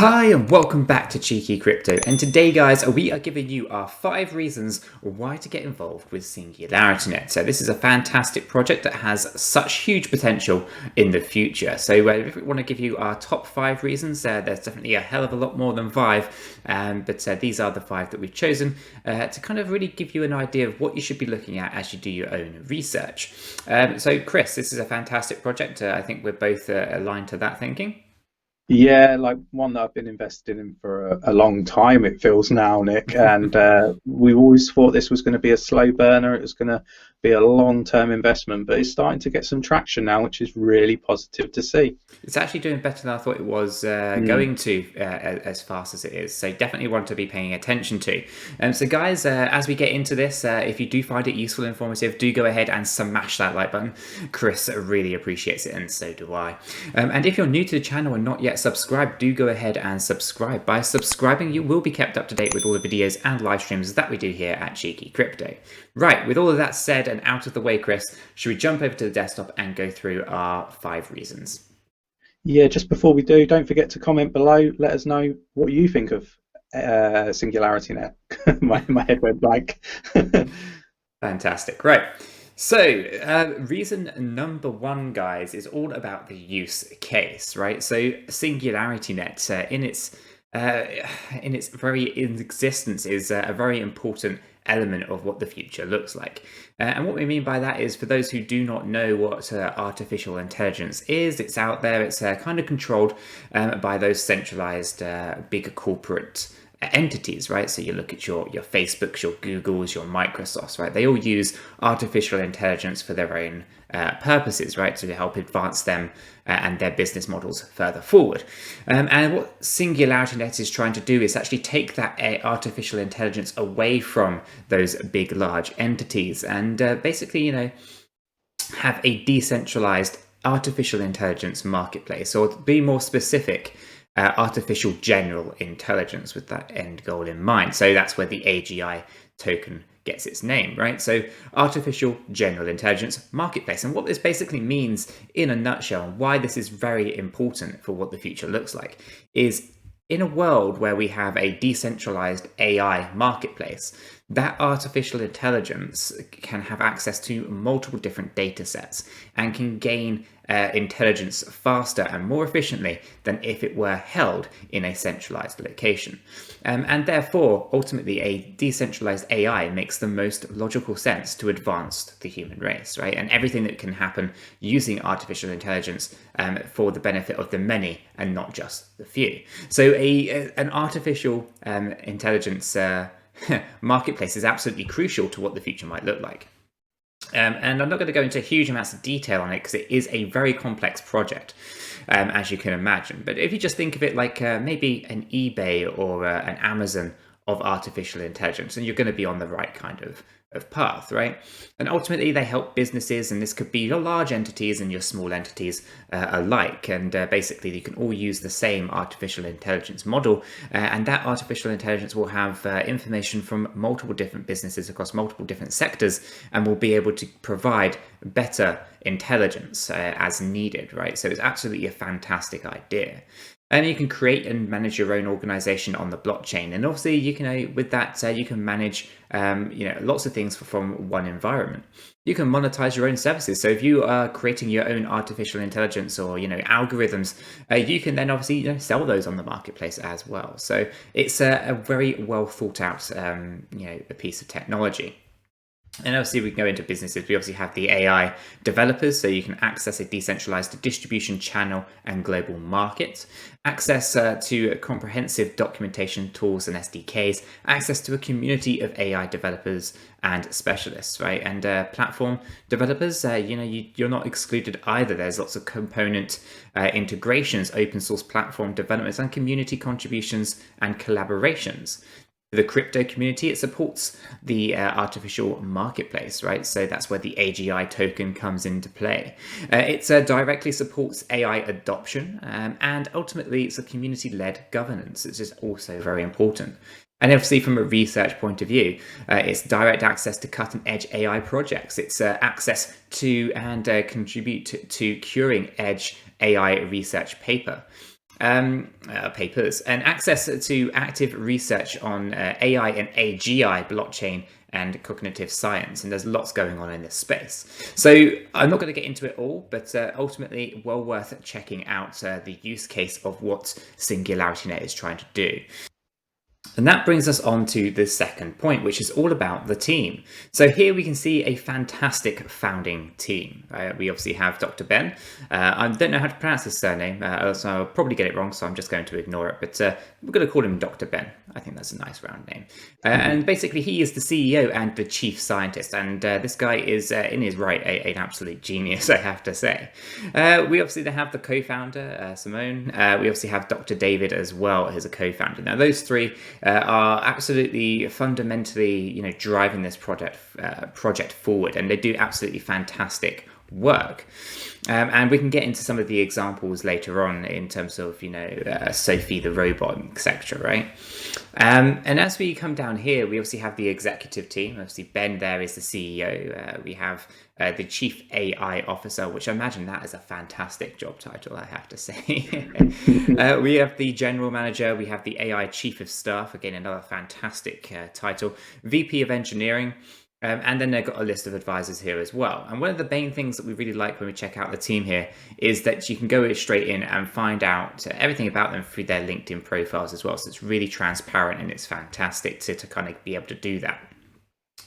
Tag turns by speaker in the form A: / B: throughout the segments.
A: Hi and welcome back to Cheeky Crypto, and today guys we are giving you our 5 reasons why to get involved with Singularity NET. So this is a fantastic project that has such huge potential in the future. So if we want to give you our top 5 reasons, there's definitely a hell of a lot more than 5, but these are the 5 that we've chosen to kind of really give you an idea of what you should be looking at as you do your own research. So Chris, this is a fantastic project. I think we're both aligned to that thinking.
B: Yeah, like one that I've been invested in for a long time, it feels now, Nick. And we've always thought this was going to be a slow burner. It was going to be a long-term investment, but it's starting to get some traction now, which is really positive to see.
A: It's actually doing better than I thought it was going to as fast as it is. So definitely want to be paying attention to. So guys, as we get into this, if you do find it useful and informative, do go ahead and smash that like button. Chris really appreciates it, and so do I. And if you're new to the channel and not yet subscribed, do go ahead and subscribe. By subscribing, you will be kept up to date with all the videos and live streams that we do here at Cheeky Crypto. Right, with all of that said and out of the way, Chris, should we jump over to the desktop and go through our 5 reasons?
B: Yeah, just before we do, don't forget to comment below. Let us know what you think of Singularity Net. my head went blank.
A: Fantastic. Right. So reason number 1, guys, is all about the use case, right? So Singularity Net in its very existence is a very important element of what the future looks like. And what we mean by that is, for those who do not know what artificial intelligence is, it's out there, it's kind of controlled by those centralized bigger corporate entities, right? So you look at your Facebooks, your Googles, your Microsofts, right? They all use artificial intelligence for their own purposes, right? To help advance them and their business models further forward. And what Singularity Net is trying to do is actually take that artificial intelligence away from those big, large entities and basically, have a decentralized artificial intelligence marketplace, or to be more specific, artificial general intelligence, with that end goal in mind. So that's where the AGI token gets its name, right? So artificial general intelligence marketplace. And what this basically means in a nutshell, and why this is very important for what the future looks like, is in a world where we have a decentralized AI marketplace, that artificial intelligence can have access to multiple different data sets and can gain intelligence faster and more efficiently than if it were held in a centralized location. And therefore, ultimately, a decentralized AI makes the most logical sense to advance the human race, right? And everything that can happen using artificial intelligence for the benefit of the many and not just the few. So an artificial intelligence marketplace is absolutely crucial to what the future might look like. And I'm not going to go into huge amounts of detail on it because it is a very complex project, as you can imagine. But if you just think of it like maybe an eBay or an Amazon of artificial intelligence, and you're going to be on the right kind of path, right? And ultimately they help businesses, and this could be your large entities and your small entities alike, and basically you can all use the same artificial intelligence model, and that artificial intelligence will have information from multiple different businesses across multiple different sectors, and will be able to provide better intelligence as needed, right? So it's absolutely a fantastic idea. And you can create and manage your own organization on the blockchain, and obviously you can with that you can manage lots of things from one environment. You can monetize your own services. So if you are creating your own artificial intelligence or algorithms, you can then obviously sell those on the marketplace as well. So it's a very well thought out a piece of technology. And obviously we can go into businesses. We obviously have the AI developers, so you can access a decentralized distribution channel and global market, access to comprehensive documentation tools and SDKs, access to a community of AI developers and specialists, right? And platform developers, you're not excluded either. There's lots of component integrations, open source platform developments, and community contributions and collaborations. The crypto community, it supports the artificial marketplace, right? So that's where the AGI token comes into play. It directly supports AI adoption, and ultimately it's a community-led governance. It's just also very important. And obviously from a research point of view, it's direct access to cutting-edge AI projects. It's access to and contribute to curing edge AI research paper. papers and access to active research on AI and AGI blockchain and cognitive science, and there's lots going on in this space. So I'm not going to get into it all, but ultimately well worth checking out the use case of what Singularity NET is trying to do. And that brings us on to the second point, which is all about the team. So here we can see a fantastic founding team. We obviously have Dr. Ben. I don't know how to pronounce his surname, so I'll probably get it wrong, so I'm just going to ignore it. But we're going to call him Dr. Ben. I think that's a nice round name. And basically, he is the CEO and the chief scientist. And this guy is, in his right, an absolute genius, I have to say. We obviously then have the co-founder, 𝗕𝗘𝗪𝗔𝗥𝗘. We obviously have Dr. David as well as a co-founder. Now, those three are absolutely fundamentally, driving this project forward, and they do absolutely fantastic work. And we can get into some of the examples later on in terms of, Sophie the robot, etc. Right? And as we come down here, we obviously have the executive team. Obviously, Ben there is the CEO. We have the Chief AI Officer, which I imagine that is a fantastic job title, I have to say. We have the General Manager. We have the AI Chief of Staff. Again, another fantastic title. VP of Engineering. And then they've got a list of advisors here as well. And one of the main things that we really like when we check out the team here is that you can go straight in and find out everything about them through their LinkedIn profiles as well. So it's really transparent, and it's fantastic to kind of be able to do that.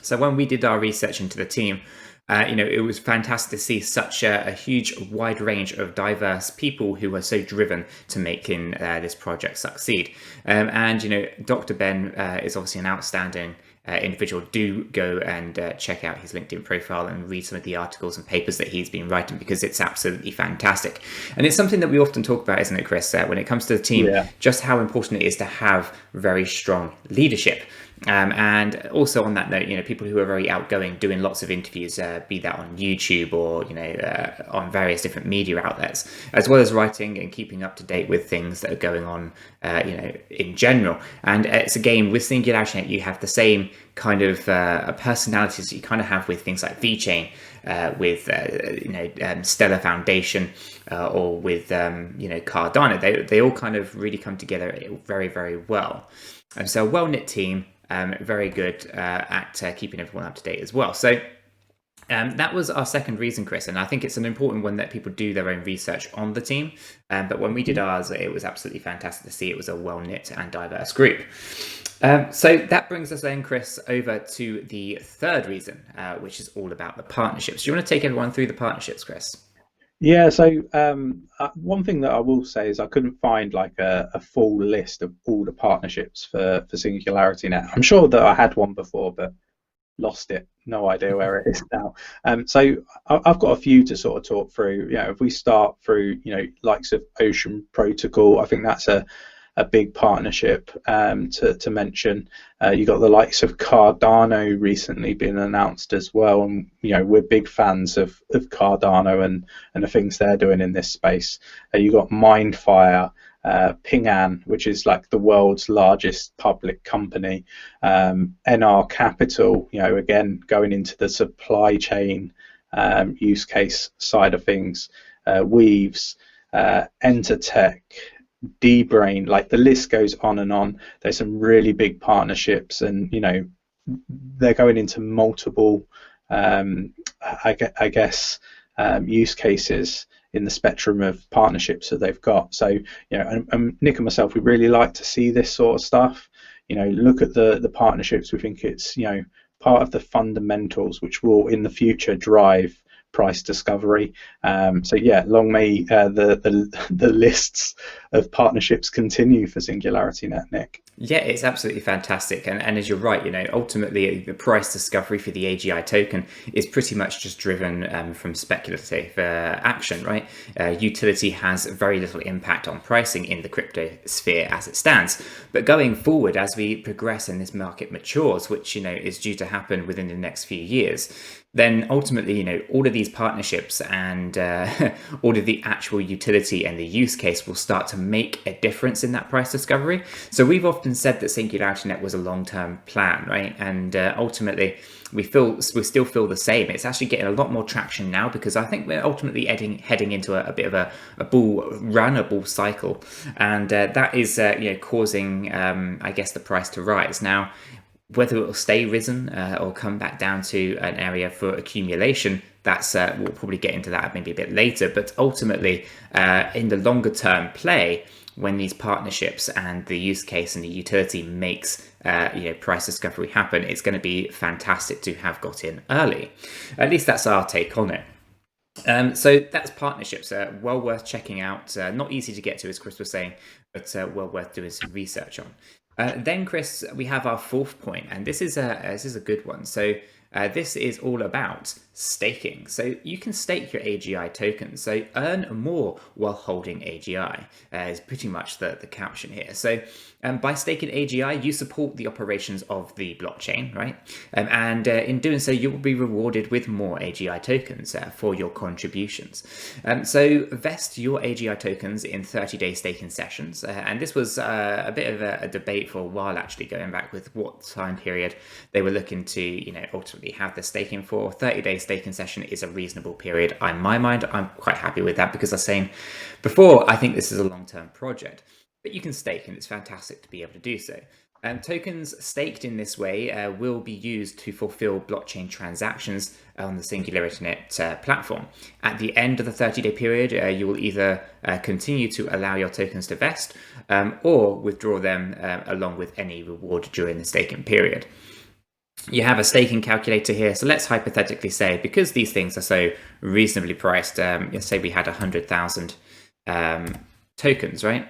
A: So when we did our research into the team, it was fantastic to see such a huge wide range of diverse people who are so driven to making this project succeed. And Dr. Ben is obviously an outstanding individual. Do go and check out his LinkedIn profile and read some of the articles and papers that he's been writing, because it's absolutely fantastic. And it's something that we often talk about, isn't it, Chris, when it comes to the team, just how important it is to have very strong leadership. And also on that note, people who are very outgoing, doing lots of interviews, be that on YouTube or, on various different media outlets, as well as writing and keeping up to date with things that are going on, in general. And it's again, with Singularity NET, you have the same kind of personalities that you kind of have with things like VeChain, with Stellar Foundation, or with Cardano. They all kind of really come together very, very well. And so a well-knit team, very good at keeping everyone up to date as well. So that was our second reason, Chris, and I think it's an important one that people do their own research on the team. But when we did ours, it was absolutely fantastic to see it was a well-knit and diverse group. So that brings us then, Chris, over to the third reason, which is all about the partnerships. Do you want to take everyone through the partnerships, Chris?
B: Yeah, so one thing that I will say is I couldn't find like a full list of all the partnerships for Singularity NET. I'm sure that I had one before, but lost it. No idea where it is now. So I've got a few to sort of talk through. If we start through, likes of Ocean Protocol, I think that's a big partnership to mention. You got the likes of Cardano recently being announced as well, and we're big fans of Cardano and the things they're doing in this space. You got Mindfire, Ping An, which is like the world's largest public company, NR Capital, again going into the supply chain use case side of things, Weaves, Entertech, D-Brain, like the list goes on and on. There's some really big partnerships, and they're going into multiple I guess use cases in the spectrum of partnerships that they've got. So and Nick and myself, we really like to see this sort of stuff. Look at the partnerships. We think it's part of the fundamentals which will in the future drive price discovery. So yeah, long may the lists of partnerships continue for Singularity NET, Nick.
A: Yeah, it's absolutely fantastic. And as you're right, ultimately the price discovery for the AGI token is pretty much just driven from speculative action, right? Utility has very little impact on pricing in the crypto sphere as it stands. But going forward, as we progress and this market matures, which is due to happen within the next few years, then ultimately, all of these partnerships and all of the actual utility and the use case will start to make a difference in that price discovery. So we've often said that Singularity NET was a long-term plan, right? And ultimately, we still feel the same. It's actually getting a lot more traction now because I think we're ultimately heading into a bit of a bull run, a bull cycle, and that is causing, I guess, the price to rise. Now, whether it will stay risen or come back down to an area for accumulation, that's we'll probably get into that maybe a bit later. But ultimately, in the longer term play, when these partnerships and the use case and the utility makes price discovery happen, it's going to be fantastic to have got in early. At least that's our take on it. So that's partnerships. Well worth checking out. Not easy to get to, as Chris was saying, but well worth doing some research on. Then, Chris, we have our fourth point, and this is a good one. So this is all about staking. So you can stake your AGI tokens, so earn more while holding AGI, is pretty much the caption here. So by staking AGI, you support the operations of the blockchain, right? And in doing so, you will be rewarded with more AGI tokens for your contributions. So vest your AGI tokens in 30-day staking sessions. And this was a bit of a debate for a while, actually, going back with what time period they were looking to, ultimately have the staking for. 30-day staking session is a reasonable period. In my mind, I'm quite happy with that because I was saying before, I think this is a long-term project. But you can stake, and it's fantastic to be able to do so. Tokens staked in this way will be used to fulfill blockchain transactions on the Singularity NET platform. At the end of the 30-day period, you will either continue to allow your tokens to vest or withdraw them along with any reward during the staking period. You have a staking calculator here. So let's hypothetically say, because these things are so reasonably priced, let's say we had 100,000 tokens, right?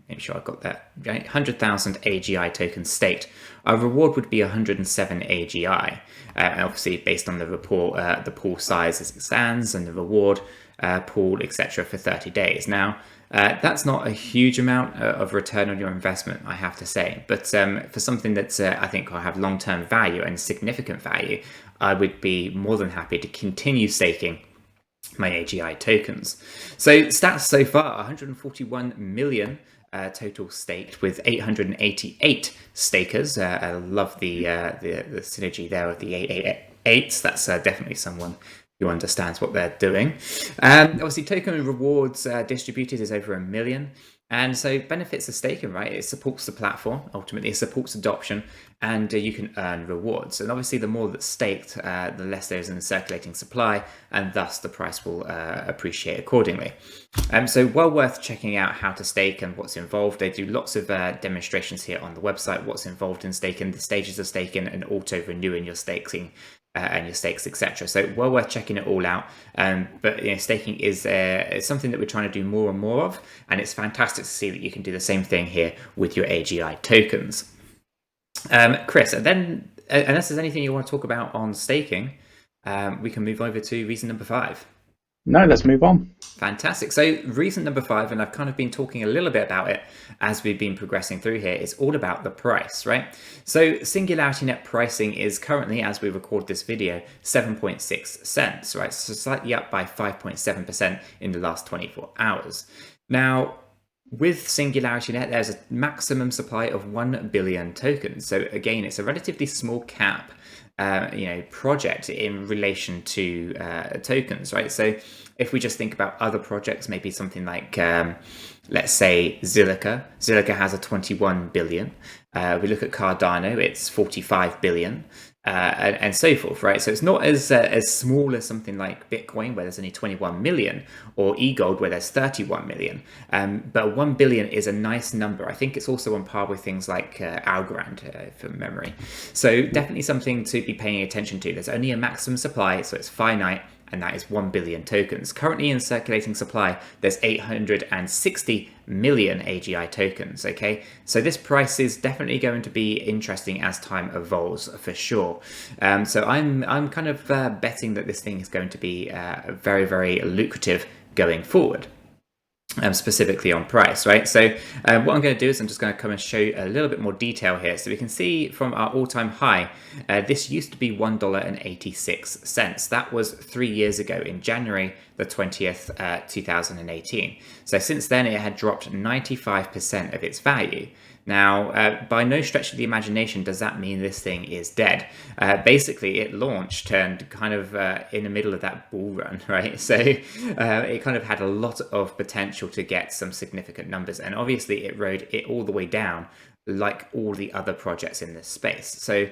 A: Make sure I've got that right. 100,000 AGI tokens staked. Our reward would be 107 AGI. Obviously, based on the report, the pool size as it stands, and the reward pool, etc., for 30 days. Now, that's not a huge amount of return on your investment, I have to say. But for something that I think will have long-term value and significant value, I would be more than happy to continue staking my AGI tokens. So stats so far: 141 million. Total staked, with 888 stakers. I love the synergy there of the 888s. That's definitely someone who understands what they're doing. Obviously, token rewards distributed is over 1 million. And so benefits of staking, right? It supports the platform. Ultimately, it supports adoption, and you can earn rewards. And obviously, the more that's staked, the less there is in the circulating supply, and thus the price will appreciate accordingly. So well worth checking out how to stake and what's involved. They do lots of demonstrations here on the website, what's involved in staking, the stages of staking, and auto-renewing your staking and your stakes, etc. So well worth checking it all out. But staking is something that we're trying to do more and more of, and it's fantastic to see that you can do the same thing here with your AGI tokens. Chris, and then unless there's anything you want to talk about on staking, we can move over to reason number 5.
B: No, let's move on.
A: Fantastic. So reason number 5, and I've kind of been talking a little bit about it as we've been progressing through here, is all about the price, right? So Singularity NET pricing is currently, as we record this video, 7.6 cents, right? So slightly up by 5.7% in the last 24 hours. Now, with Singularity NET, there's a maximum supply of 1 billion tokens. So again, it's a relatively small cap project in relation to tokens, right? So if we just think about other projects, maybe something like, let's say, 𝗕𝗘𝗪𝗔𝗥𝗘. 𝗕𝗘𝗪𝗔𝗥𝗘 has a 21 billion. We look at Cardano, it's 45 billion. And so forth, right? So it's not as small as something like Bitcoin, where there's only 21 million, or eGold, where there's 31 million. But 1 billion is a nice number. I think it's also on par with things like Algorand, from memory. So definitely something to be paying attention to. There's only a maximum supply, so it's finite, and that is 1 billion tokens. Currently in circulating supply, there's 860 million AGI tokens, okay? So this price is definitely going to be interesting as time evolves, for sure. So I'm kind of betting that this thing is going to be very, very lucrative going forward. specifically on price, right? So what I'm going to do is I'm just going to come and show you a little bit more detail here. So we can see from our all-time high, this used to be $1.86. That was 3 years ago in January the 20th, 2018. So since then it had dropped 95% of its value. Now, by no stretch of the imagination does that mean this thing is dead. Basically, it launched and kind of in the middle of that bull run, right? So it kind of had a lot of potential to get some significant numbers. And obviously, it rode it all the way down like all the other projects in this space. So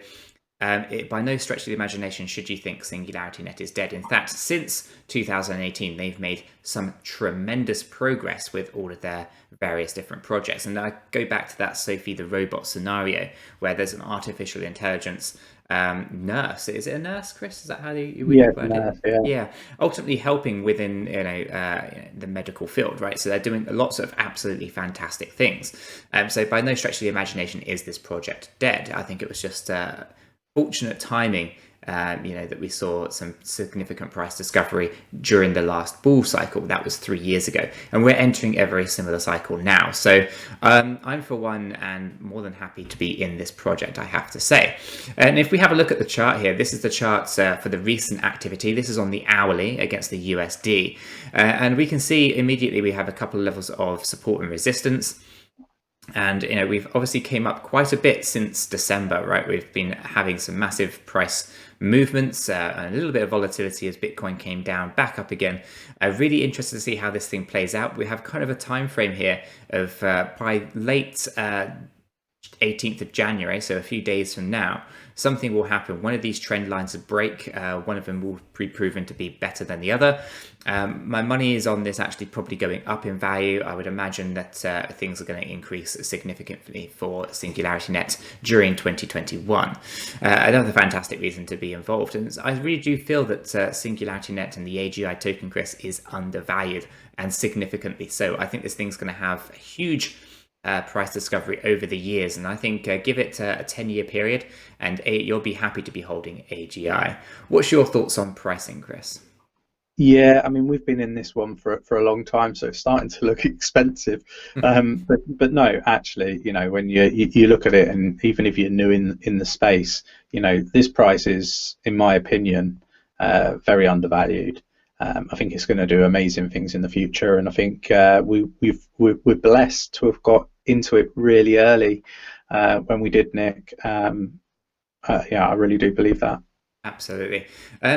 A: by no stretch of the imagination should you think Singularity NET is dead. In fact, since 2018, they've made some tremendous progress with all of their various different projects. And I go back to that 𝗕𝗘𝗪𝗔𝗥𝗘 scenario where there's an artificial intelligence nurse. Is it a nurse, Chris? Is that how you would word it? Yeah. Ultimately helping within the medical field, right? So they're doing lots of absolutely fantastic things. So by no stretch of the imagination is this project dead. I think it was just fortunate timing, that we saw some significant price discovery during the last bull cycle. That was 3 years ago, and we're entering a very similar cycle now. So I'm for one and more than happy to be in this project, I have to say. And if we have a look at the chart here, this is the charts for the recent activity. This is on the hourly against the USD, and we can see immediately we have a couple of levels of support and resistance. And we've obviously came up quite a bit since December, right? We've been having some massive price movements and a little bit of volatility as Bitcoin came down, back up again. Really interested to see how this thing plays out. We have kind of a time frame here of by late 18th of January, so a few days from now, something will happen. One of these trend lines will break. One of them will be proven to be better than the other. My money is on this actually probably going up in value. I would imagine that things are going to increase significantly for Singularity NET during 2021. Another fantastic reason to be involved. And I really do feel that Singularity NET and the AGI token, Chris, is undervalued, and significantly so. I think this thing's going to have a huge price discovery over the years, and I think give it a 10-year period and you'll be happy to be holding AGI. What's your thoughts on pricing, Chris?
B: Yeah, I mean, we've been in this one for a long time, so it's starting to look expensive. But no, actually, when you look at it, and even if you're new in the space, this price is, in my opinion, very undervalued. I think it's going to do amazing things in the future, and I think we're blessed to have got into it really early when we did, Nick. Yeah, I really do believe that.
A: Absolutely.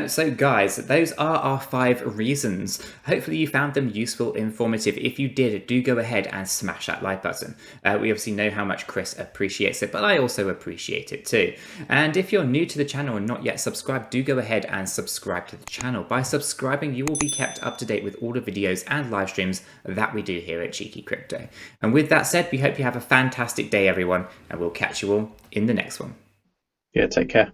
A: So guys, those are our 5 reasons. Hopefully you found them useful, informative. If you did, do go ahead and smash that like button. We obviously know how much Chris appreciates it, but I also appreciate it too. And if you're new to the channel and not yet subscribed, do go ahead and subscribe to the channel. By subscribing, you will be kept up to date with all the videos and live streams that we do here at Cheeky Crypto. And with that said, we hope you have a fantastic day, everyone, and we'll catch you all in the next one.
B: Yeah, take care.